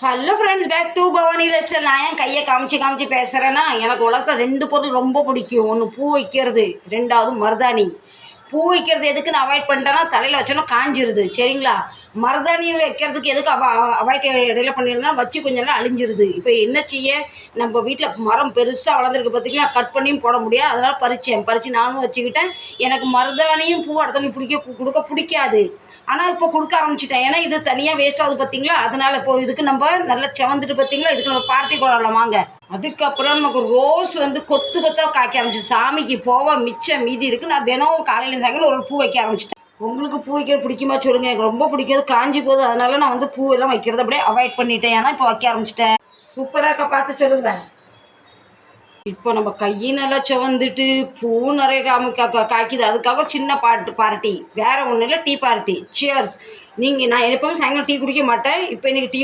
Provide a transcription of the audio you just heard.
Hello friends, back to Bhavani lifestyle. நான் ஏன் கையை காமிச்சு பேசுகிறேன்னா, எனக்கு உலகத்தில் 2 பொருள் ரொம்ப பிடிக்கும். ஒன்று பூ வைக்கிறது, 2வது மருதாணி. பூ வைக்கிறது எதுக்குன்னு அவாய்ட் பண்ணிட்டேன்னா, தலையில் வச்சோன்னா காஞ்சிருது. சரிங்களா? மருதாணி வைக்கிறதுக்கு எதுக்கு அவாய்ட் இடையில பண்ணியிருந்தா வச்சு கொஞ்ச நேரம் அழிஞ்சிருது. இப்போ என்ன செய்ய, நம்ம வீட்டில் மரம் பெருசாக வளர்ந்துருக்கு பார்த்திங்கன்னா, கட் பண்ணியும் போட முடியாது. அதனால் பறித்து நானும் வச்சுக்கிட்டேன். எனக்கு மருதாணியும் பூ அடுத்தவங்க கொடுக்க பிடிக்காது. ஆனால் இப்போ கொடுக்க ஆரம்பிச்சிட்டேன். ஏன்னா இது தனியாக வேஸ்ட் ஆகுது பார்த்தீங்களா, அதனால் இப்போ இதுக்கு நம்ம நல்லா செவந்துட்டு பார்த்தீங்களா, இதுக்கு நம்ம பார்ட்டி கொள்ளலாம் வாங்க. அதுக்கப்புறம் நமக்கு ரோஸ் கொத்து கொத்தாக காய்க்க ஆரம்பிச்சு, சாமிக்கு போக மிச்சம் மீதி இருக்குது. நான் தினம் காலையில் சாயங்காலம் ஒரு பூ வைக்க ஆரம்பிச்சிட்டேன். உங்களுக்கு பூ வைக்கிறது பிடிக்குமா சொல்லுங்கள். எனக்கு ரொம்ப பிடிக்காது, காஞ்சி போகுது. அதனால நான் பூ எல்லாம் வைக்கிறத அப்படியே அவாய்ட் பண்ணிட்டேன். ஏன்னா இப்போ வைக்க ஆரம்பிச்சிட்டேன். சூப்பராக இருக்க, பார்த்து சொல்லுங்கள். இப்போ நம்ம கையினெல்லாம் செவந்துட்டு பூ நிறைய காய்க்குது. அதுக்காக சின்ன பார்ட்டி, வேறு ஒன்றும் இல்லை, டீ பார்ட்டி. சியர்ஸ். நான் எப்பவும் சாயங்காலம் டீ குடிக்க மாட்டேன். இப்போ இன்றைக்கி டீ